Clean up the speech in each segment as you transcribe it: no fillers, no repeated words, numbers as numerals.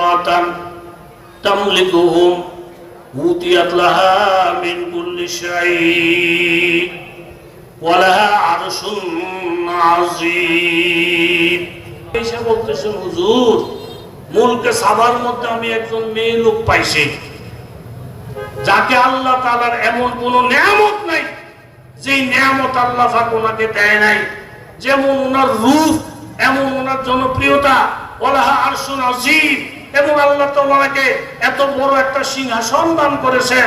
সামাওয়াতান তামলিকুহুম উতিয়াত লাহা মিন কুল্লি শাই ওয়া লাহা আরশুন আযীম। এসে বলতেছেন, হুজুর, মুলকে সাবার মধ্যে আমি একজন মেয়ে লোক পাইছি, যাকে আল্লাহ তাআলার এমন কোন নিয়ামত নাই যে নিয়ামত আল্লাহ পাক ওনাকে দেয় নাই। যেমন ওনার রূপ, এমন ওনার জনপ্রিয়তা, ওয়ালাহা আরশুন আযীম, এবং আল্লাহ তাআলাকে এত বড় একটা সিংহাসন দান করেছে,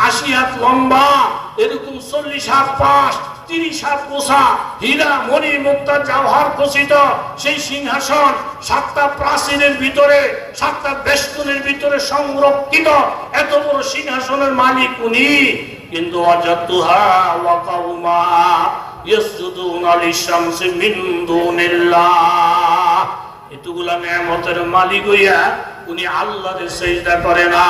৮০ হাত লম্বা, এরকম ৪০ হাত পাশ, ৩০ হাত পোষা, হীরা মণি মুক্তা জওহর খচিত সেই সিংহাসন ৭টা প্রাচীরের ভিতরে, ৭টা বেষ্টনীর ভিতরে সংরক্ষিত এত বড় সিংহাসনের মালিক উনি। কিন্তু ওয়াজাতুহা ওয়া কাউমা ইয়াসজুদুনা লিশ-শামসি মিন দুনিল্লাহ, এতগুলা নিয়ামতের মালিক হইয়া উনি আল্লাহরে সিজদা করে না,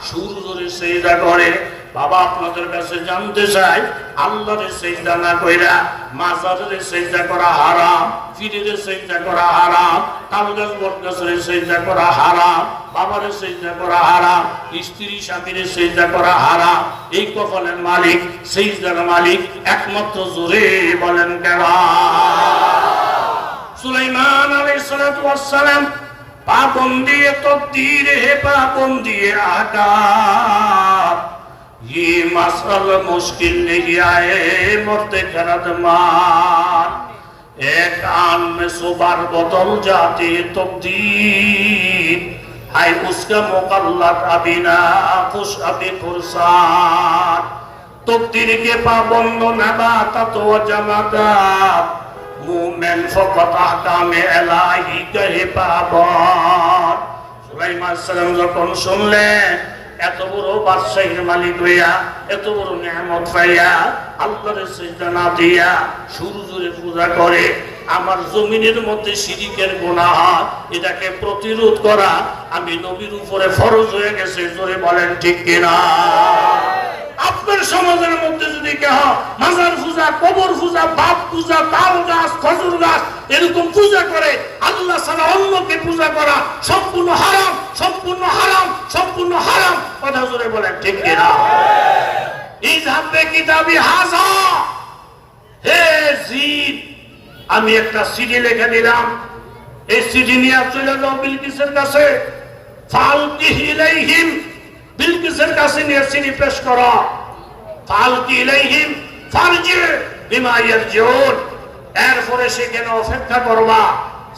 সূর্যরে সিজদা করে। বাবা, আপনাদের কাছে জানতে চাই, আল্লাহরে সিজদা না কইরা মাজারে সিজদা করা হারাম, পীরের সিজদা করা হারাম, তালগাছ বটগাছের সিজদা করা হারাম, বাবারে সিজদা করা হারাম, স্ত্রী স্বামীরে সিজদা করা হারাম। এই কপালের মালিক, সিজদার মালিক একমাত্র জোরে বলেন কেরা? সুলাইমান আলাইহিস সালাতু ওয়াস সালাম পাবন্দি তকদীর হে পাবন্দি আহকাম, ये मसला मुश्किल नहीं आए मरते खरदमान, एक आन में 100 बार बदल जाती तकदीर, है उसका मुकल्लद अभी ना खुश अभी खुरसान, तकदीर के पाबंद नबाता तो जमादात, मुमिन फकत अहकाम इलाही कहे पाबंद। सुलाइमान সালাম যখন শুনলেন এত বড় বাদশাহীর মালিক হইয়া, এত বড় নিয়ামত পাইয়া, আল্লাহরে সিজদা না দিয়া সূর্যরে পূজা করে, আমার জমিনের মধ্যে শিরকের গুনাহ, এটাকে প্রতিরোধ করা আমি নবীর উপরে ফরজ হয়ে গেছে। জোরে বলেন ঠিক কিনা? আপনার সমাজের মধ্যে যদি কেহ মাজার পূজা, কবর পূজা, বাপ পূজা, তাল গাছ, খজুর গাছ এরকম পূজা করে, আল্লাহ ছাড়া অন্যকে পূজা করা সম্পূর্ণ হারাম, সম্পূর্ণ হারাম, সম্পূর্ণ হারাম। কথা জোরে বলেন ঠিক কিনা? ইযহাব কিতাবি হাযা, হে জিদ, আমি একটা চিঠি লিখে দিলাম, এই চিঠি নিয়ে চলে যাও বিলকিসের কাছে, ফালকিহি ইলাইহিম, বিলকিসের কাছে নিয়ে চিঠি পেশ করো, ফালকি ইলাইহিম ফারজি বিমা ইয়ারজুন, এরপরে সেখানে অপেক্ষা করবা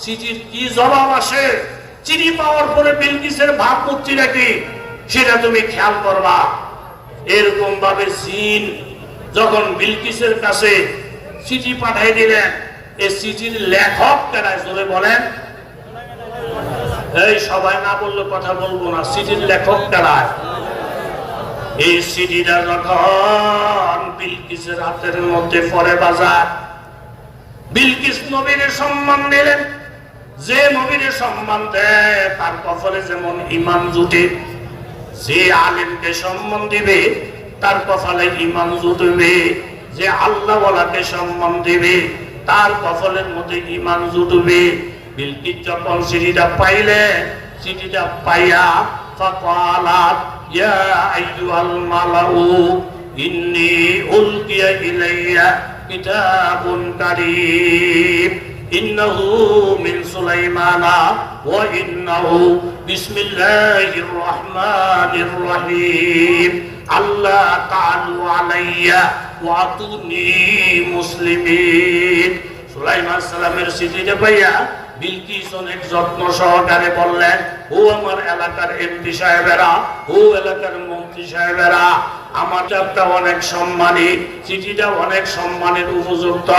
চিঠির কি জবাব আসে। চিঠি পাওয়ার পরে বিলকিসের ভাবমূর্তিটা কি সেটা তুমি খেয়াল করবা। এরকম ভাবে জিন যখন বিলকিসের কাছে চিঠি পাঠিয়ে দিলেন, এই চিঠির লেখক কারা? জোরে বলেন। এই সবাই না বললে কথা বলবো না। চিঠির লেখক কারা? এই চিঠিটা যখন বিলকিসের হাতের মধ্যে পড়ে বাজার, বিলকিস নবীর সম্মান দিলেন। যে নবীর সম্মান দেয় তার কপালে যেমন ঈমান জুটে, যে আলেমকে সম্মান দিবে তার কপালে ঈমান জুটবে, যে আল্লাহ ওয়ালাকে সম্মান দিবে তার কপালের মধ্যে ঈমান জুটবে। বিলকিস যখন চিঠিটা পাইলে, চিঠিটা পাইয়া ফাকালাত ইয়া আইয়ুহাল মালাউ ইন্নী উলকিয়া ইলাইয়া কিতাবুন কারীম ইন্নাহু মিন সুলাইমানা ওয়া ইন্নাহু বিসমিল্লাহির রহমানির রহিম আল্লাহ তাআলু আলাইয়া ওয়া আতুনি মুসলিমিন। সুলাইমান সালামের চিঠিটা পাইয়া বিলকিস অনেক যত্ন সহকারে বললেন, ও আমার এলাকার এমপি সাহেবেরা, ও এলাকার মন্ত্রী সাহেবেরা, আমার চাপটা অনেক সম্মানী, চিঠিটা অনেক সম্মানের উপযুক্ত।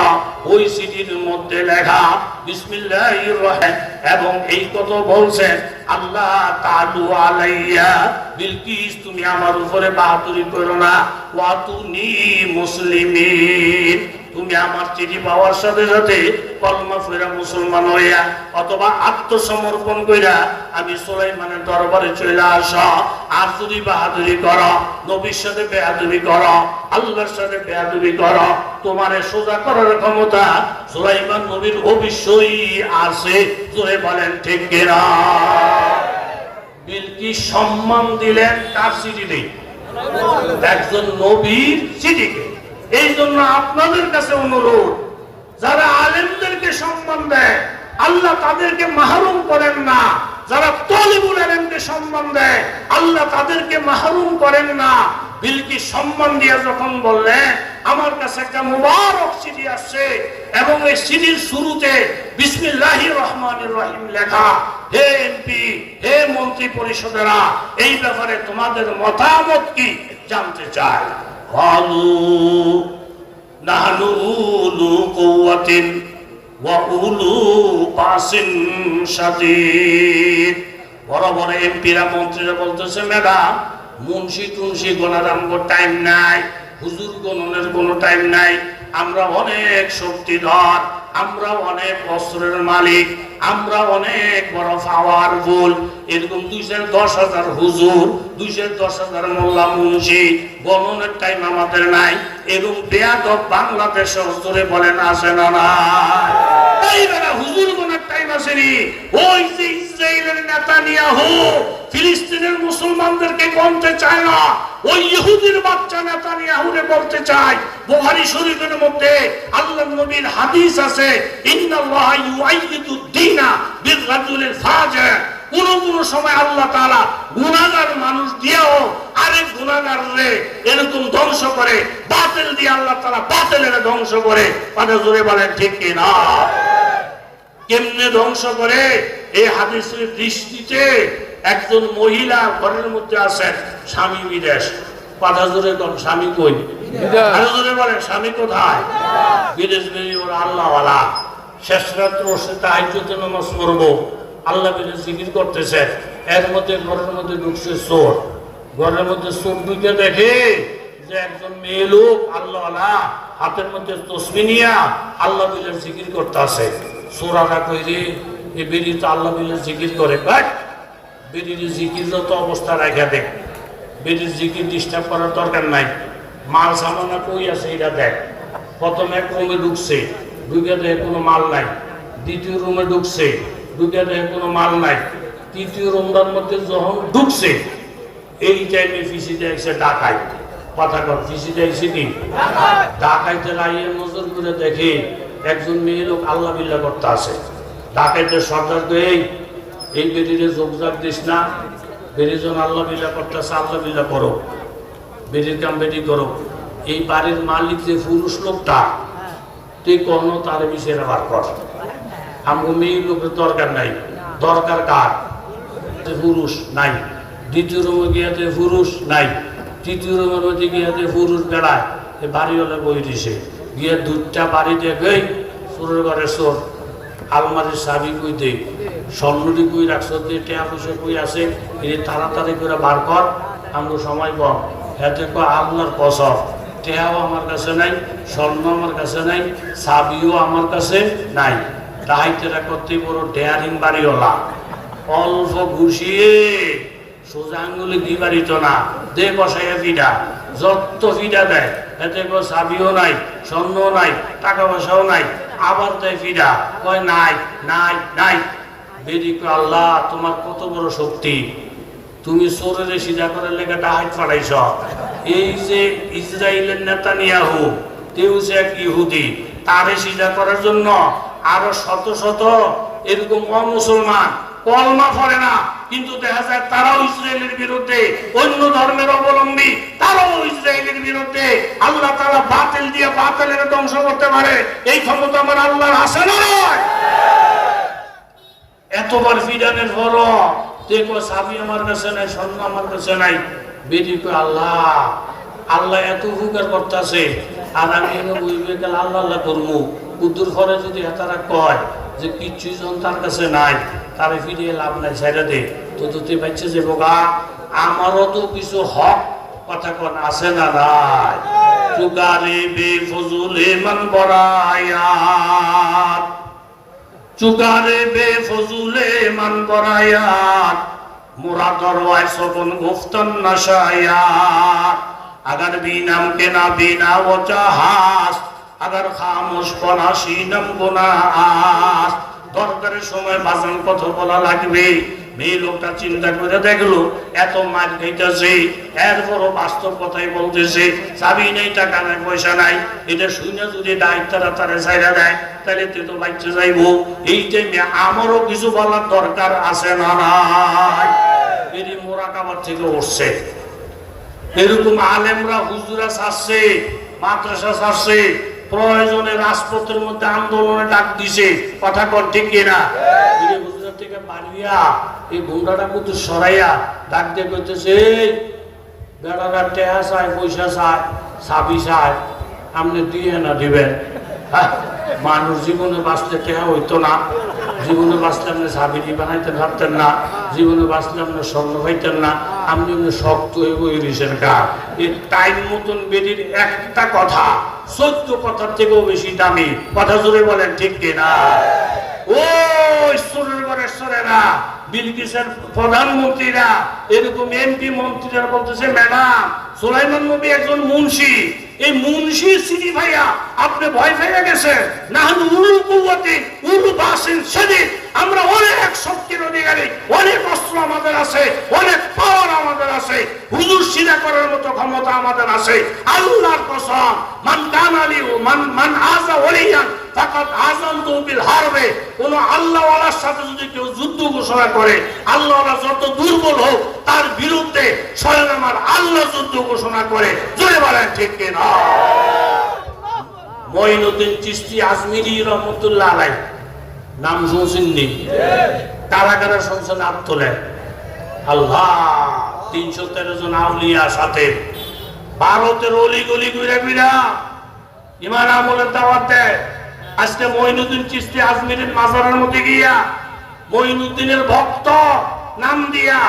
ওই চিঠির মধ্যে লেখা বিসমিল্লাহির রহমান, এবং এই কথা বলছেন আল্লাহ তাআলু আলাইয়া, বিলকিস তুমি আমার উপরে বাহাদুরি করো না, ওয়াতুনি মুসলিমিন, তুমি আমার চিঠি পাওয়ার সাথে সাথে কলমা পড়া মুসলমান হইয়া অথবা আত্মসমর্পণ কইরা আমি সুলাইমানের দরবারে চলে আসো। আর যদি বাহাদুরি করো, নবীর সাথে বেয়াদবি করো, আল্লাহর সাথে বেয়াদবি করো, তোমারে সোজা করার ক্ষমতা সুলাইমান নবীর অবশ্যই আছে। জোরে বলেন ঠিক কিনা? কি সম্মান দিলেন কার চিঠিতে? একজন নবীর চিঠিকে। এই জন্য আপনাদের কাছে অনুরোধ, যারা আলেমদেরকে সম্মান দেয় আল্লাহ তাদেরকে মাহরুম করেন না, যারা তলিবুল ইলমকে সম্মান দেয় আল্লাহ তাদেরকে মাহরুম করেন না। বিলকিস সম্মান দিয়ে যখন বললেন আমার কাছে একটা মুবারক চিঠি আসছে এবং এই চিঠির শুরুতে বিসমিল্লাহির রহমানির রহিম লেখা, হে এমপি, হে মন্ত্রী পরিষদেরা, এই ব্যাপারে তোমাদের মতামত কি জানতে চাই। ক্বালু নাহনু উলু কুওয়াতিন ওয়া উলু বাসিন শাদীদ। বড় বড় এমপিরা মন্ত্রীরা বলতেছে, ম্যাডাম মুন্সি টুন্সি গোনার আমগো টাইম নাই, হুজুর গণনের কোনো টাইম নাই, আমরা অনেক শক্তিধর, আমরা অনেক অস্ত্রের মালিক, আমরা অনেক বড় পাওয়ারফুল, এরকম 210,000 হুজুর, 210,000 মোল্লা মুন্সি, গণনের টাইম আমাদের নাই। এরকম বেয়াদব বাংলাদেশে হুজুরে বলেন আছে না না? এইবারে হুজুর গণের টাইম আসেনি। ওই যে ইসরায়েলের নেতানিয়াহু ফিলিস্তিনের মুসলমানদেরকে গণতে চায় না, ওই ইহুদির বাচ্চা নেতানিয়াহুরে বলতে চায়। বুখারী শরীফের মধ্যে আল্লাহর নবীর হাদিস আছে, ইন্নাল্লাহা ইউআইয়িদুদ দীনা বির-রাজুলিল ফাজির। কোন কোন সময় আল্লাহ তাআলা গুনাহগার মানুষ দিয়েও আরেক গুনাহগাররে এরকম ধ্বংস করে, বাতিল দিয়ে আল্লাহ তাআলা বাতিলের ধ্বংস করে। কথা জোরে বলেন ঠিক কি না? কেমনে ধ্বংস করে? এই হাদিসের দৃষ্টিতে একজন মহিলা ঘরের মধ্যে আছেন, স্বামী বিদেশ। কথা জোরে কোন স্বামী কই? আরো জোরে বলেন স্বামী কোথায়? বিদেশ বেরিয়ে ওরা আল্লাহওয়ালা, শেষ রাত্র সে তাহাজ্জুদে নামাজ পড়বো, আল্লাহ বলে জিকির করতেছে। এর মধ্যে ঘরের মধ্যে ঢুকছে চোর। ঘরের মধ্যে চোর ঢুকে দেখে যে একজন মেয়ে লোক আল্লাহওয়ালা হাতের মধ্যে তসবিহ নিয়া আল্লাহ বলে জিকির করতে আছে। চোরারা কই রে, এই বেরি তো আল্লাহ বলে জিকির করে। বেরির জিকির যত অবস্থা রাখা দেখ, বেরির জিকির ডিস্টার্ব করার দরকার নাই। মাল সামানা কই আছে এটা দেখ। প্রথমে এক রুমে ঢুকছে, ঢুকে দেখে কোনো মাল নাই। দ্বিতীয় রুমে ঢুকছে, ঢুকে দেখে কোনো মাল নাই। তৃতীয় রুমটার মধ্যে যখন ঢুকছে, এই টাইমে ফিসিতে এসে ডাকাই। কথা কর, ফিসিতে এসে কি ডাকাইতে লাইয়ের নজর করে দেখে একজন মেয়ে লোক আল্লাহ বিল্লাহ করতে আছে। ডাকাইতে সর্দার তো এই বেরিরে যোগজাগ দিস না, বেরিজন আল্লাহ বিল্লাহ করতেছে, আল্লাহ বিল্লাহ করো, বেরির কাম বেরি করো। এই বাড়ির মালিক যে পুরুষ লোকটা, তুই কোনো তার বিষয়ে বার কর। আমার মেয়ে লোকের দরকার নাই, দরকার কার? পুরুষ নাই। দ্বিতীয় রুমে গিয়াতে পুরুষ নাই। তৃতীয় রুমের মধ্যে গিয়াতে পুরুষ বেড়ায়। এই বাড়িওয়ালা বই দিছে, গিয়ে দুধটা বাড়ি দেখে চোরের ঘরে চোর, আলমারির চাবি কই দে, স্বর্ণটি কই রাখছ, টেয়া পয়সা কই আছে, এই তাড়াতাড়ি করে বার কর, আমরা সময় কম। এতে কয় আল্লাহর কসম, টেয়াও আমার কাছে নাই, স্বর্ণ আমার কাছে নাই, চাবিও আমার কাছে নাই। ডাহাইতেরা করতে বড় ডেয়ারিং বাড়িওয়ালা, অল্প ঘুষিয়ে সোজা আঙ্গুলে দি বাড়িত না, দে বসাইয়া ফিডা, যত ফিডা দেয় এতে কয় চাবিও নাই, স্বর্ণও নাই, টাকা পয়সাও নাই, আবার দেয় ফিডা, কয় নাই নাই নাই। বেরি কয় আল্লাহ তোমার কত বড় শক্তি, তুমি চোরের সিধা করে লেগে ডাহাইত পাঠাইছ। এই যে ইসরায়েলের নেতানিয়াহু, তেও যে এক ইহুদি, তারে সিধা করার জন্য আরো শত শত এরকম অমুসলমান কলমা পড়ে না, কিন্তু দেখা যায় তারাও ইসরায়েলের বিরুদ্ধে, অন্য ধর্মের অবলম্বী তারাও ইসরায়েলের বিরুদ্ধে। আল্লাহ তাআলা বাতিল দিয়ে বাতিলের ধ্বংস করতে পারে, এই ক্ষমতা আমার আল্লাহর আছে না? এতবার ফিডানের পর দেখো চাবি আমার কাছে নাই, স্বর্ণ আমার কাছে নাই। বেরি কয় আল্লাহ আল্লাহ এত উপকার করতেছে, আর আমি বুঝবে গেলে আল্লাহ আল্লাহ করবো। কুদ্দুর পরে যদি তারা কয় যে কিচ্ছুই যখন তার কাছে নাই, তারে ফিরিয়ে লাভ নাই, ছেড়ে দে, তো তুই পাইছে যে বোকা আমারও তো কিছু হক কথা কোন আছে না নাই? চুকারে বে ফজুলে মান বরায়াত, চুকারে বে ফজুলে মান বরায়াত, মোরা দরওয়ায় সবন গুফতন নশায়াত। अगर बीनम के ना बीना वो चाहास, अगर खामोश पना सीनम गुनाहास। দরকারের সময় বাজান কথা বলা লাগবে, মেয়ে লোকটা চিন্তা করে দেখলো এত মার খাইতেছে, এরপরও বাস্তব কথাই বলতেছে, চাবি নেই, টাকা নাই, পয়সা নাই। এটা শুনে যদি দায়িত্বটা তারা ছাইড়া দেয় তাহলে তুই তো বাচ্চা যাইবো। এই টাইমে আমারও কিছু বলার দরকার আছে না নাই? এরই মোরাকাবার থেকে উঠছে। এরকম আলেমরা হুজুরা ছাড়ছে, মাদ্রাসা ছাড়ছে, প্রয়োজনে রাজপথের মধ্যে আন্দোলনে ডাক দিছে। কথা কর ঠিক কিনা? হুজুরা থেকে বাড়িয়া এই গুন্ডাটা কত সরাইয়া ডাক দিয়ে করতেছে, বেড়ারা টেহা চায়, পয়সা চায়, চাবি চায়, আপনি দিয়ে না দিবেন? মানুষ জীবনে বাঁচলে টেহা হইতো না, জীবনে বাঁচলে আপনি চাবি বানাইতে পারতেন না, জীবনে বাঁচলে আপনি স্বর্ণ পাইতেন না, আপনি শক্ত হয়ে বই রিসের গা। এই টাইম মতন বেরির একটা কথা 14 কথার থেকেও বেশি দামি। কথা জোরে বলেন ঠিক কিনা? ও ঈশ্বরের ঘরের সরেরা, বিলকিসের প্রধানমন্ত্রীরা, এরকম এমপি মন্ত্রীরা বলতেছে, ম্যাডাম সুলাইমান নবী একজন মুন্সি, এই মুন্সি সিটি ভাইয়া আপনি ভয় পেয়ে গেছেন। নাহনু উলুল কুওয়াতি উলু বাসিন শাদীদ, আমরা অনেক শক্তির অধিকারী, অনেক অস্ত্র আমাদের আছে, অনেক পাওয়ার আমাদের আছে, হুজুর সিনা করার মতো ক্ষমতা আমাদের আছে। আল্লাহর কসম, মান কানালি মান আযা ওয়ালিয়ান ফাকাত আযানতু বিল হারবে। কোন আল্লাহওয়ালার সাথে যদি কেউ যুদ্ধ ঘোষণা করে, আল্লাহওয়ালা যত দুর্বল হোক তার বিরুদ্ধে স্বয়ং আমার আল্লাহ যুদ্ধ ঘোষণা করে। জোরে বলেন ঠিক কিনা? মঈনুদ্দিন চিশতি আজমিরি রহমাতুল্লাহ আলাইহি নাম শুনছেন নি? কারা কারা শুনছেন হাত তোলেন। আল্লাহ, 313 জন আউলিয়া সাথে ভারতের অলি গলি ঘুরে ঘুরা ইমান আমলের দাওয়াত দেয়। আজকে মঈনুদ্দিন চিশতি আজমিরের মাজারের মধ্যে গিয়া মঈনুদ্দিনের ভক্ত নাম দিয়া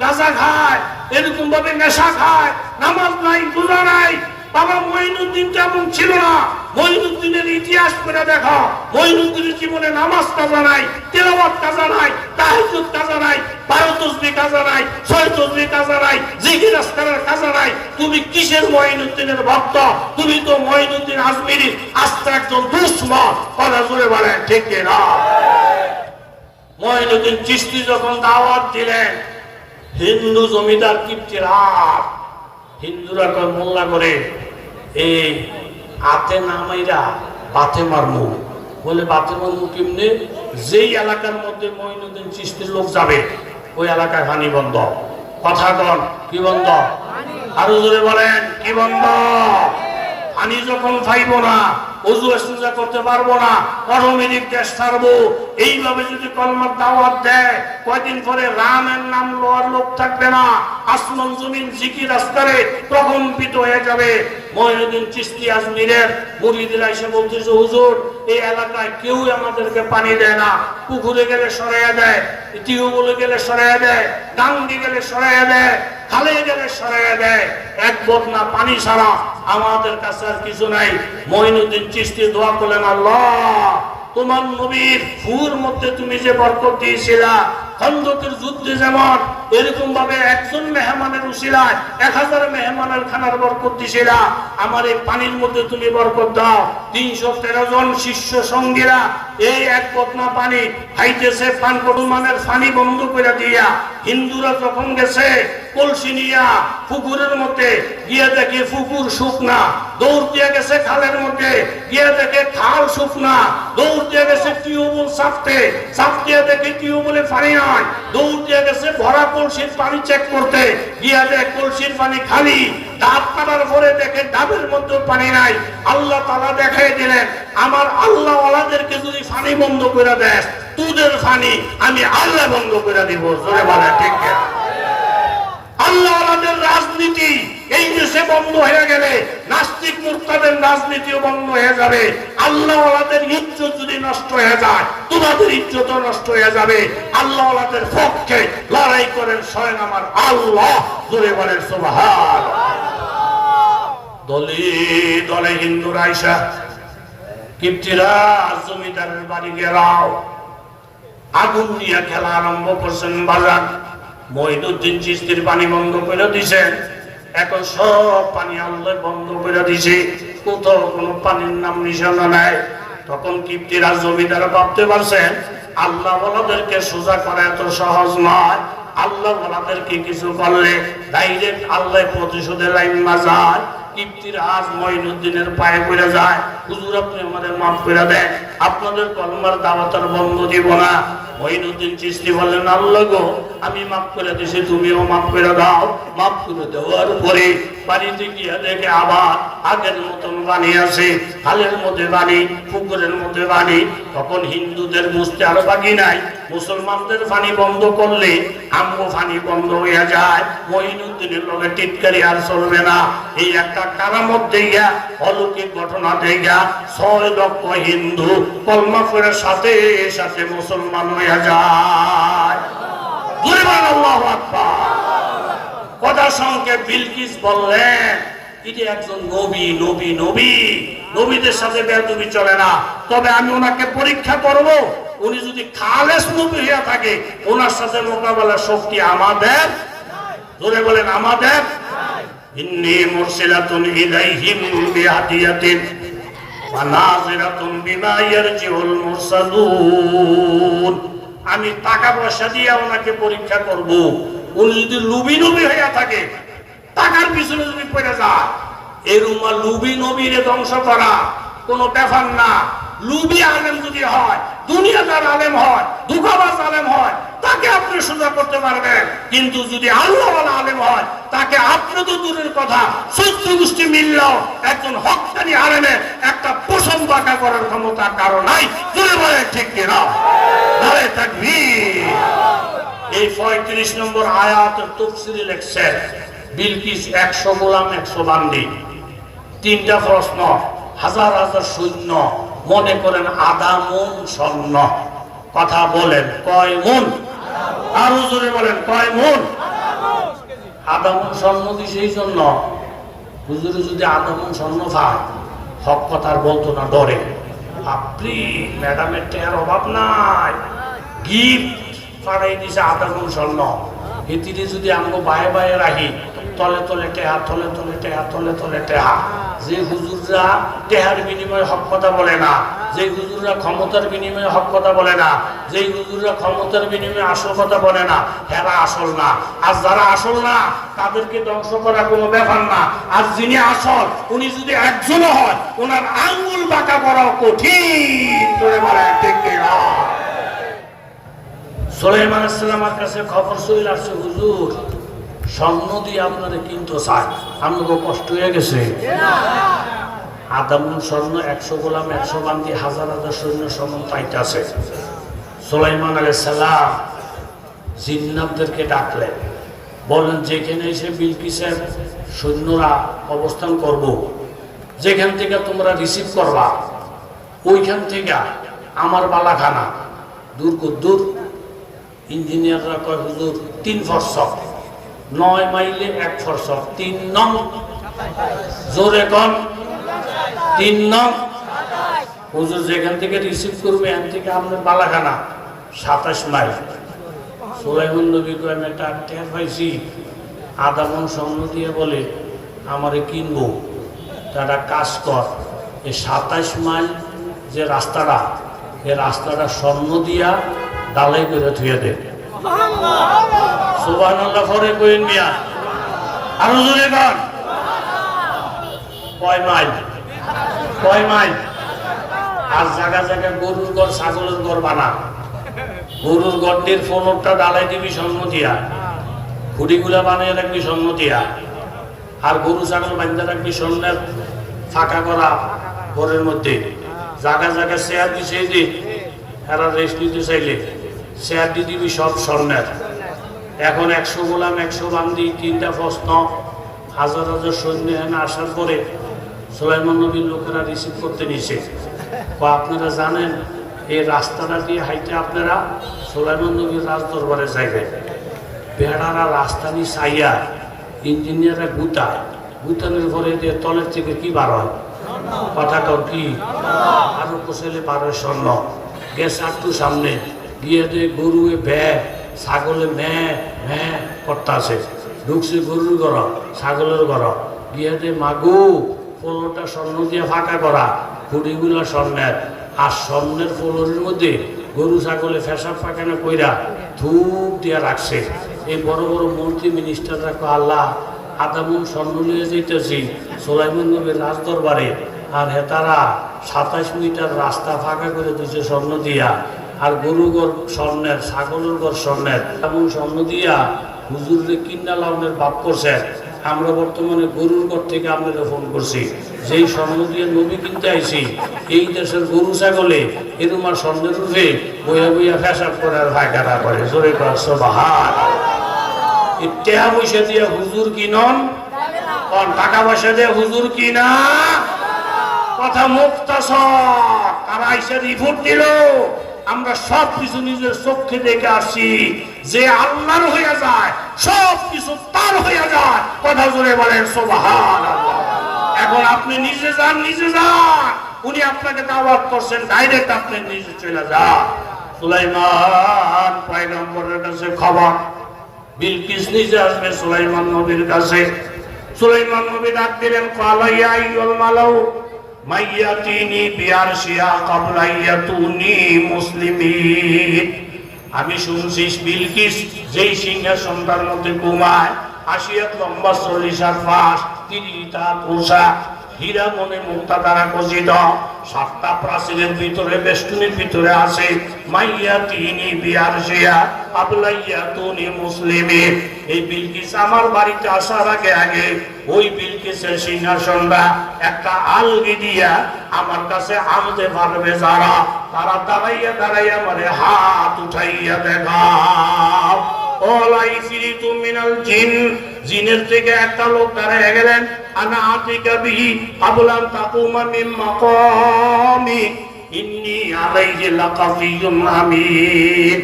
গাঁজা খায়, এরকম ভাবে নেশা খায়, নামাজ নাই, রোজা নাই। বাবা মঈনুদ্দিন যেমন ছিল না, মঈনুদ্দিনের ইতিহাস করে দেখো, মঈনুদ্দিনের জীবনে নামাজ কাজা নাই, তেলাওয়াত কাজা নাই, তাহাজ্জুদ কাজা নাই, 12 তাসবিহ কাজা নাই, 6 তাসবিহ কাজা নাই, জিকির আজকারের কাজা নাই। তুমি কিসের মঈনুদ্দিনের ভক্ত? তুমি তো মঈনুদ্দিন আজমিরি আস্তে একজন দুশমন। কথা জোরে বলেন ঠিক কিনা? মঈনুদ্দিন চিশতি যখন দাওয়াত দিলেন, হিন্দু জমিদার কিপ্টিরা, হিন্দুরা কয় মোল্লা করে এই আতে নামাইরা বাতে মারমু। বলে বাতে মারমু কেমনে? যেই এলাকার মধ্যে মঈনুদ্দিন চিশতির লোক যাবে ওই এলাকায় পানি বন্ধ। কথা কন, কি বন্ধ? আরো জোরে বলেন, কি বন্ধ? পানি যখন পাইব না, ওযু ইস্তেঞ্জা করতে পারবো না, অটোমেটিক গ্যাস ছাড়বো। এইভাবে যদি কলমার দাওয়াত দেয়, কয়দিন পরে রামের নাম লওয়ার লোক থাকবে না, আসমান জমিন জিকির আজকারে প্রকম্পিত হয়ে যাবে। মঈনুদ্দিন চিশতি আজমিরের মুরিদরা এসে বলতেছে, হুজুর এই এলাকায় কেউ আমাদেরকে পানি দেয় না, পুকুরে গেলে সরাইয়া দেয়, টিউবওয়েলে গেলে সরাইয়া দেয়, ডাঙ্গি গেলে সরাইয়া দেয়, খালে গেলে সরাইয়া দেয়, এক বদনা পানি ছাড়া আমাদের কাছে আর কিছু নাই। মঈনুদ্দিন চিশতি দোয়া করলেন, আল্লাহ তোমার নবীর ফুর মধ্যে তুমি যে বরকত দিয়েছিলা, খন্দকের যুদ্ধে যেমন এরকম ভাবে একজন মেহমানের উসিলায় 1000 মেহমানের খানার বরকত দিয়েছিলা, আমার এই পানির মধ্যে তুমি বরকত দাও। 313 জন শিষ্য সঙ্গীরা এই এক বদনা পানি খাইতেছে, পান পরিমাণের পানি বন্ধ করে দিয়া হিন্দুরা যখন গেছে কলসি নিয়া পুকুরের মধ্যে গিয়ে দেখে পুকুর শুকনা, দৌড় দিয়ে গেছে খালের মধ্যে গিয়ে দেখে খাল শুকনা, দৌড় দিয়ে গেছে টিউবওয়েল সাফতে, সাফ দিয়ে দেখে টিউবওয়েলে পানি নাই, দৌড় দিয়ে গেছে ভরা কলসির পানি চেক করতে, গিয়ে দেখে কলসির পানি খালি, ডাব কাটার পরে দেখে ডাবের মধ্যে পানি নাই। আল্লাহ তাআলা দেখাই দিলেন, আমার আল্লাহ ওয়ালাদেরকে যদি পানি বন্ধ করে দেয়, তোদের পানি আমি আল্লাহ বন্ধ করে দিব। জোরে বলে ঠিক না? আল্লাহওয়ালাদের রাজনীতি এই দেশে বন্ধ হয়ে গেলে নাস্তিক মুরতাদের রাজনীতিও বন্ধ হয়ে যাবে। আল্লাহওয়ালাদের ইজ্জত যদি নষ্ট হয়ে যায়, তোমাদের ইজ্জতও নষ্ট হয়ে যাবে। আল্লাহওয়ালাদের পক্ষে লড়াই করেন স্বয়ং আমার আল্লাহ। জোরে বলেন সুবহানাল্লাহ। দলে দলে হিন্দুরা আইসা কিপ্টিরা জমিদারের বাড়ি গেলাও, আগুন নিয়ে খেলা আরম্ভ করছেন। বাজান মঈনুদ্দিন চিশতির পানি বন্ধ করে দিছেন, এখন সব পানি আল্লাহ বন্ধ করে দিছে, কোথাও কোনো পানির নাম নিশানা নাই। তখন কিপ্টিরা জমিদার ভাবতে পারছেন আল্লাহ ওয়ালাদেরকে সোজা করা এত সহজ নয়। আল্লাহ ওয়ালাদেরকে কিছু করলে ডাইরেক্ট আল্লাহ প্রতিশোধের লাইন মাজায়। কিপ্তির আজ মঈনুদ্দিনের পায়ে পড়ে যায়, হুজুর আপনি আমাদের মাফ করে দেন, আপনাদের কলমার দাওয়াতের বন্ধ দিব না। মঈনুদ্দিন চিশতি বললেন, আল্লাহ গো আমি মাফ করে দিছি, তুমিও মাফ করে দাও। মাফ করে দেওয়ার পরে বাড়িতে গিয়ে দেখে আবার আগের মতন পানি আছে, খালের মধ্যে পানি, পুকুরের মধ্যে পানি। তখন হিন্দুদের বুঝতে আর বাকি নাই, মুসলমানদের পানি বন্ধ করলে আমগো পানি বন্ধ হয়ে যায়। মঈনুদ্দিনের লগে টিটকারি আর চলবে না। এই একটা কারামত দেইয়া, অলৌকিক ঘটনা দেইয়া 6 লক্ষ হিন্দু কলমা পড়ে সাথে সাথে মুসলমান হয়ে যায়। আল্লাহু আকবার। কথা সঙ্গে বিলকিস বললেন, এটা একজন নবী, নবী নবী নবীদের সাথে বেয়াদবি চলে না। তবে আমি ওনাকে পরীক্ষা করব, উনি যদি খালেস নবী হয়ে থাকে, ওনার সাথে মোকাবেলা শক্তি আমাদের। জোরে বলেন আমাদের। ইন্নী মুরসিলাতুন ইলাইহিম বিহাদিয়াতিন ওয়া নাযিরাতুন বিমা ইয়ারজিউল মুরসালুন। আমি টাকা পয়সা দিয়ে ওনাকে পরীক্ষা করব। উনি যদি লুবি নবী হয়ে থাকে, টাকার পিছনে যদি পড়ে যায়, এরুমা লুবি নবীরে ধ্বংস করা কোনো ব্যাপার না। লুবি আলেম যদি হয়, দুনিয়াদার আলেম হয়, ধোঁকাবাজ আলেম হয়, তাকে আপনি সোজা করতে পারবেন। কিন্তু যদি আল্লাহওয়ালা আলেম হয়, তাকে আপনি তো দূরের কথা, 14 গোষ্ঠী মিললেও একজন হক্কানি আলেমের একটা পোষণ বাঁকা করার ক্ষমতা কারো নাই। জোরে বলে ঠিক কিনা? নারে তাকবীর। এই 35 নম্বর আয়াতের তাফসীরে লেখছে, বিলকিস 100 গোলাম 100 বান্দি, 3টা প্রশ্ন, হাজার হাজার সৈন্য, মনে করেন আধা মন স্বর্ণ। কথা বলেন কয় মন? আরো জোরে বলেন কয় মন? আধা মন স্বর্ণ দিছে এই জন্য, হুজুরে যদি আধা মন স্বর্ণ পায়, হক কথা বলতো না, ডরে। আপনি ম্যাডামের টেয়ার অভাব নাই, গিফট পাড়াই দিছে আধা মন স্বর্ণ। এটিতে যদি আমরা বায়ে বায়ে রাখি, তলে তলে টেহা, তলে তলে টেহা, তলে তলে টেহা। যে হুজুররা টেহার বিনিময়ে হক কথা বলে না, যে হুজুররা ক্ষমতার বিনিময়ে হক কথা বলে না, যে হুজুররা ক্ষমতার বিনিময়ে আসল কথা বলে না, এরা আসল না। আর যারা আসল না, তাদেরকে ধ্বংস করা কোনো ব্যাপার না। আর যিনি আসল, উনি যদি একজনও হয়, ওনার আঙ্গুল বাঁকা করাও কঠিন। সুলাইমান আলাইহিস সালামের কাছে খবর চলে আসছে, হুজুর স্বর্ণ দিয়ে আপনারা কিন্তু চাই, আমাকে কষ্ট হয়ে গেছে। আদামুল স্বর্ণ 100 গোলাম 100 বান্দি, হাজার হাজার সৈন্য সমান পাইতেছে। সুলাইমান আলাইহিস সালাম জিন্নাতদেরকে ডাকলেন, বলেন যেখানে এসে বিলকিসের সৈন্যরা অবস্থান করব, যেখান থেকে তোমরা রিসিভ করবা, ওইখান থেকে আমার বালাখানা দূর দূর। ইঞ্জিনিয়াররা কয়, হুজুর 3 ফরসক, 9 মাইলে 1 ফরসক, 3 নং। জোরে কন 3 নং। হুজুর যেখান থেকে রিসিভ করবে, এখান থেকে আপনার বালাখানা 27 মাইল। সুলাইমান নবী কয়, আমি একটা টের পাইছি, আধা মন স্বর্ণ দিয়ে বলে আমারে কিনবো। তারা কাজ কর, এই 27 মাইল যে রাস্তাটা, এই রাস্তাটা স্বর্ণ দিয়া ডালাই করে থুয়ে দে। সুবহানাল্লাহ পরে কইন মিয়া, আরো জোরে কর। কয় মাইল? কয় মাইল? আর জায়গা জায়গা গরুর ঘর, ছাগলের ঘর বানা। গরুর গড়টির ফোনটা ডালাই দিবি স্বর্ণ দিয়া, খুঁড়িগুলা বানিয়ে রাখবি স্বর্ণ দিয়া, আর গরু ছাগল বান্ধা রাখবি স্বর্ণের ফাঁকা করা ঘরের মধ্যে। জায়গা জায়গা চেয়ার দিছে, যে এরা রেস্ট নিতে চাইলে চেয়ার দিয়ে দিবি সব স্বর্ণের। এখন 100 গোলাম 100 বান্দি, 3টা প্রশ্ন, হাজার হাজার সৈন্য এখানে আসার পরে সুলাইমান নবীর লোকেরা রিসিভ করতে নিছে। আপনারা জানেন এই রাস্তাটা দিয়ে হাইটে আপনারা সুলাইমান নবীর রাজদরবারে যাইবেন। বেড়ারা রাস্তা নিয়ে চাইয়া ইঞ্জিনিয়াররা গুতায়, গুতানোর পরে দিয়ে তলের থেকে কি বার হয়? কথাটা কি? আরো কোসেলে বারো স্বর্ণ। গ্যাস একটু সামনে গিয়ে দিয়ে গরুয়ে ভ্যা, ছাগলে ম্যাঁ ম্যাঁ করতে আছে। ঢুকছে গরুর ঘর, ছাগলের ঘর, গিয়ে দিয়ে মাগু পোলোটা স্বর্ণ দিয়ে ফাঁকা করা, খুঁড়িগুলা স্বর্ণের। আর স্বর্ণের পোলোর মধ্যে গরু ছাগলে ফেসাব পায়খানা কইরা ধূপ দিয়া রাখছে। এই বড় বড় মন্ত্রী মিনিস্টাররা কো আল্লাহ আদামুন স্বর্ণ নিয়ে যেতেছি সুলাইমান নবীর রাজ দরবারে, আর হেতারা 27 মিটার রাস্তা ফাঁকা করে দিয়েছে স্বর্ণ দিয়া, আর গরু গর স্বর্ণের, ছাগলের গর স্বর্ণের, এমন স্বর্ণ দিয়া হুজুরে কিন্না লাউনের বাপ করছে। আমরা বর্তমানে গরুর ঘর থেকে আপনারা ফোন করছি, যেই স্বর্ণ দিয়ে নবী কিনতে আইছি, এই দেশের গরু ছাগলে এরকম আর স্বর্ণের রূপে বইয়া বইয়া ফেসাব করে আর পায়খানা করে। জোরে সুবহান। টাকা পয়সা দিয়ে হুজুর কিনন, টাকা পয়সা দিয়ে হুজুর কিনা কথা মুক্তাসর। তারা এসে রিপোর্ট দিল, আমরা সব কিছু নিজের চোখে দেখে আসি, যে আল্লাহর হয়ে যায় সব কিছু তার হয়ে যায়। কথা জোরে বলেন সুবহানাল্লাহ। এখন আপনি নিজে যান, নিজে যান, উনি আপনাকে দাওয়াত করছেন, ডাইরেক্ট আপনি নিজে চলে যান। সুলাইমান পয়গম্বরের কাছে খবর, বিলকিস নিজে আসবে সুলাইমান নবীর কাছে। সুলাইমান নবী ডাক দিলেন, ক্বালা ইয়া আইয়ুল মালাউ মাইয়াতিনি বিআরশিয়া ক্বাবলা ইয়াতুনি মুসলিমিন। আমি শুনছি বিলকিস যেই সিংহাসনটার মধ্যে ঘুমায়, 80 লম্বা 40 হাত ফাঁস, 30 হাত উঁচা, হীরা মনে মুক্তা দ্বারা খচিত, 7টা প্রাচীরের ভিতরে বেষ্টনীর ভিতরে আছে। মাইয়াতিনি বিআরশিয়া ক্বাবলা ইয়াতুনি মুসলিমিন। এই বিলকিস আমার বাড়িতে আসার আগে আগে ওই বিলকিসের সিংহাসনটা একটা আলগি দিয়া আমার কাছে আনতে পারবে যারা, তারা দাঁড়াইয়া দাঁড়াইয়া মানে হাত উঠাইয়া দেখাও। জিনের থেকে একটা লোক দাঁড়াইয়া গেলেন, আনা আতিকা বিহি ক্বাবলা আন তাকুমা মিন মাকামি ইন্নী আলাইহি লাকাফিয়্যুন আমিন।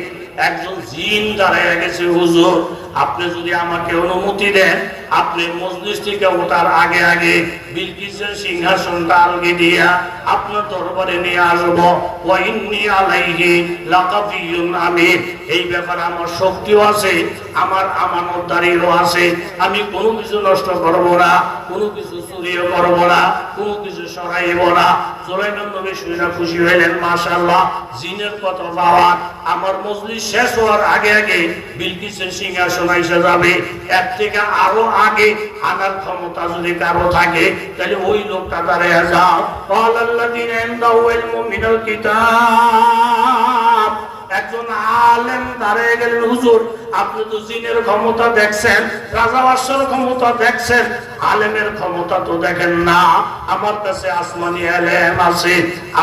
একজন জিন দাঁড়াইয়া গেছে, হুজুর আপনি যদি আমাকে অনুমতি দেন, আপনি মজলিস থেকে ওঠার আগে আগে বিলকিসের সিংহাসনটা আলগি দিয়া আপনার দরবারে নিয়ে আসবো। ওয়া ইন্নী আলাইহি লাকাফিয়্যুন আমিন। এই ব্যাপারে আমার শক্তিও আছে, আমার আমানতদারিও আছে। আমি কোনো কিছু নষ্ট করব না, কোনো কিছু চুরিও করব না, কোনো কিছু সরাইব না। সুলাইমান নবী শুনে খুশি হইলেন, মাশাআল্লাহ, জিনের কত পাওয়ার। আমার মজলিস শেষ হওয়ার আগে আগে বিলকিসের সিংহাসন এসে যাবে। এর থেকে আরো আগে আনার ক্ষমতা যদি কারো থাকে, তাহলে ওই লোকটা দাঁড়িয়ে যাও। ক্বালাল্লাযীনা ইনদাহু ইলমুম মিনাল কিতাব। একজন আলেম দাঁড়িয়ে গেলেন, হুজুর আপনি তো জিনের ক্ষমতা দেখছেন, রাজা বাদশার ক্ষমতা দেখছেন, আলেমের ক্ষমতা তো দেখেন না। আমার কাছে আসমানি আলেম আছে,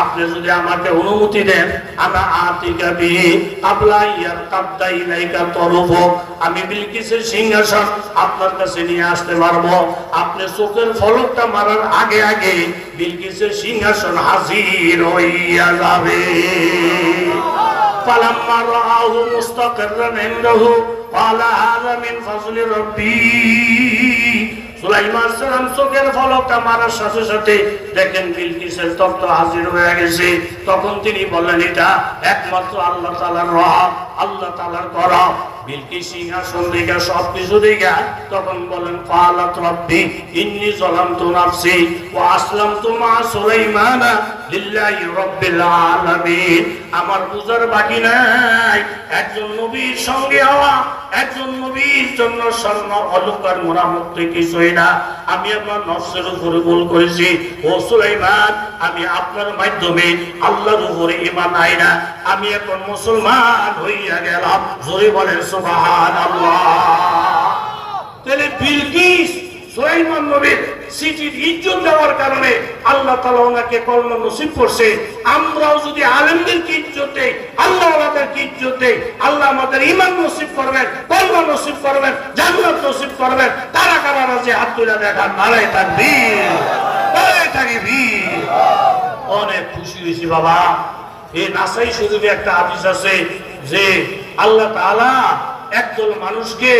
আপনি যদি আমাকে অনুমতি দেন, আনা আতিকা বিহি ক্বাবলা ইয়ারতাদ্দা ইলাইকা তরফুক। আমি বিলকিসের সিংহাসন আপনার কাছে নিয়ে আসতে পারবো। আপনি চোখের ফলকটা মারার আগে আগে বিলকিসের সিংহাসন হাজির হইয়া যাবে। فلما رآه مستقرا عنده قال هذا من فضل ربي। সুলাইমান সালাম চোখের ফলকটা মারার সাথে সাথে দেখেন বিলকিসের তখ্ত হাজির হয়ে গেছে। তখন তিনি বললেন, এটা একমাত্র আল্লাহ তাআলার রহমত, আল্লাহ তাআলার করম। বিলকিস সিংহাসন দেখা সবকিছু দেখা তখন বলেন, ক্বালাত রাব্বি ইন্নী যালামতু নাফসি ওয়া আসলামতু মা সুলাইমানা লিল্লাহি রাব্বিল আলামিন। আমার বুঝার বাকি নাই, একজন নবীর সঙ্গে হওয়া, একজন নবীর জন্য স্বর্ণ অলংকার মোরামত কিছুই না। আমি আমার নফসের উপরে ভুল করেছি। ও সুলাইমান, আমি আপনার মাধ্যমে আল্লাহর উপরে ঈমান আইনা আমি এখন মুসলমান হইয়া গেলাম। জোরে বলেন সুবহানাল্লাহ। তাহলে বিলকিস সুলাইমান নবীর সিটির ইজ্জত দেওয়ার কারণে আল্লাহ তাআলা ওনাকে কলমা নসিব করছে। আমরাও যদি আলেমদেরকে ইজ্জত দেই, আল্লাহ ওনাদেরকে ইজ্জত দেই, আল্লাহ আমাদের ঈমান নসিব করবেন, কলমা নসিব করবেন, জান্নাত নসিব করবেন। তারা কারা রাজি হাত তুলে দেখান, নারায়ে তাকবীর, নারায়ে তাকবীর। অনেক খুশি হয়েছি বাবা। এই নাসাই শরীফে একটা হাদিস আছে যে আল্লাহ তাআলা একদল মানুষকে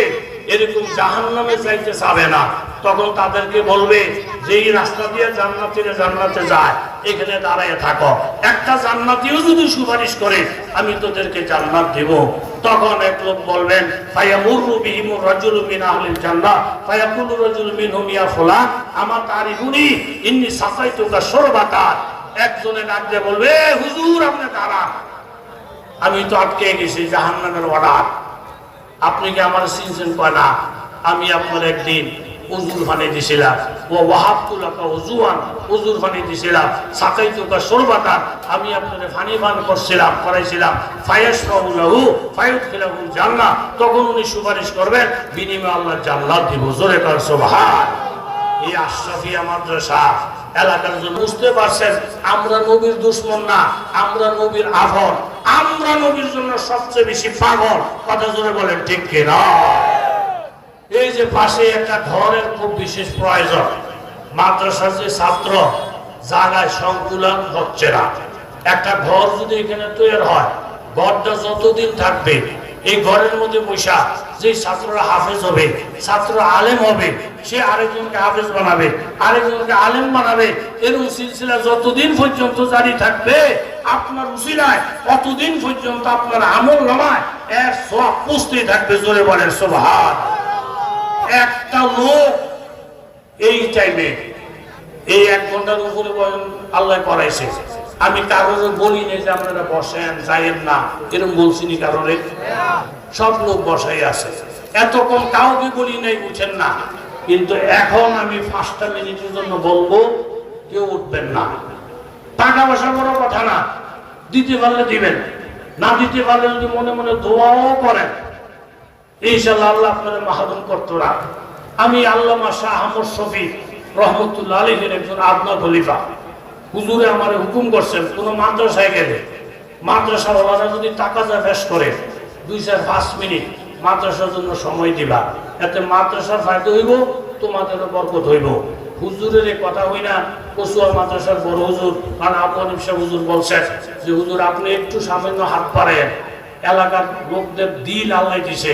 এরকম জাহান্নামে যাইতে চাবে না। তখন তাদেরকে বলবে যে এই রাস্তা দিয়ে জান্নাতে যায়, এখানে দাঁড়ায় থাকো। একটা জান্নাতীও যদি সুপারিশ করে আমি তোদেরকে জান্নাত দেব। তখন এক লোক বলবেন, ফায়ামুরু বিহিমুর রাজুলু মিন আহলিল জান্নাহ ফায়াকুলু রাজুলু মিনহুম ইয়া ফুলান আমা তারিফুনি ইন্নী সাকাইতুকা শুরবাতা। একজনে ডাক দিয়ে বলবে, হুজুর আপনি দাঁড়ান। আমি তো আটকে গেছি জাহান্নামের অর্ডার। আপনি কি আমার চিনছেন? কয় না। আমি আপনার একদিন উজুর পানি দিছিলাম, ও ওয়াহাবতুল্লাহ উজুয়ান, উজুর পানি দিছিলাম, সাকাইতুকা শরবাতান, আমি আপনার পানি পান করছিলাম, করাইছিলাম, ফায়াশরাউলাহু ফায়ুদখিলাহুল জান্নাহ, তখন উনি সুপারিশ করবেন, বিনিময়ে আল্লাহ জান্নাত দিব। জোরে কর সুবহান। এই আশরাফিয়া মাদ্রাসা এলাকার জন্য বুঝতে পারছেন, আমরা নবীর দুশমন না, আমরা নবীর আফর, আমরা নবীর জন্য সবচেয়ে বেশি পাগল। কথা জোরে বলেন ঠিক কিনা? এই যে পাশে একটা ঘরের খুব বিশেষ প্রয়োজন। মাদ্রাসার যে ছাত্র, জায়গায় সংকুলন হচ্ছে না। একটা ঘর যদি এখানে তৈরি হয়, ঘরটা যতদিন থাকবে, এই ঘরের মধ্যে বসা যে ছাত্ররা হাফেজ হবে, ছাত্র আলেম হবে, সে আরেকজনকে হাফেজ বানাবে, আরেকজনকে আলেম বানাবে। এরকম সিলসিলা যতদিন পর্যন্ত জারি থাকবে, আপনার উসিলায় অতদিন পর্যন্ত আপনার আমল নামায় এর সওয়াব পুষতেই থাকবে। জোরে বলেন সুবহান। একটা লোক এই টাইমে এই 1 ঘন্টার উপরে বয়ান আল্লাহ করাইছে। আমি কারোর বলি নাই যে আপনারা বসেন যাইয়েন না, এরকম বলছিনি কারোরে? সব লোক বসাই আছে। এতক্ষণ কাউকে বলি নাই উঠেন না, কিন্তু এখন আমি 5টা মিনিটের জন্য বলবো, কেউ উঠবেন না। টাকা পয়সা বড় কথা না, দিতে পারলে দিবেন, না দিতে পারলে যদি মনে মনে দোয়াও করেন, ইনশাআল্লাহ আল্লাহ আপনাদের মাহরুম করতো না। আমি আল্লামা শাহ আহমদ শফি রহমতুল্লাহ আলাইহির একজন আদনা খলিফা, হুজুরে আমারে হুকুম করছেন, কোনো মাদ্রাসায় গেলে মাদ্রাসাওয়ালারা যদি টাকা যা বেশ করে 2-5 মিনিট মাদ্রাসার জন্য সময় দিবা, এতে মাদ্রাসার ফায়দা হইব, তোমাদেরও বরকত হইব। হুজুরের এই কথা হই না, কচুয়া মাদ্রাসার বড় হুজুর মানে আবু হানিফ সাহেব হুজুর বলছেন যে হুজুর আপনি একটু সামান্য হাত পারেন, এলাকার লোকদের দিল আল্লাহ দিছে,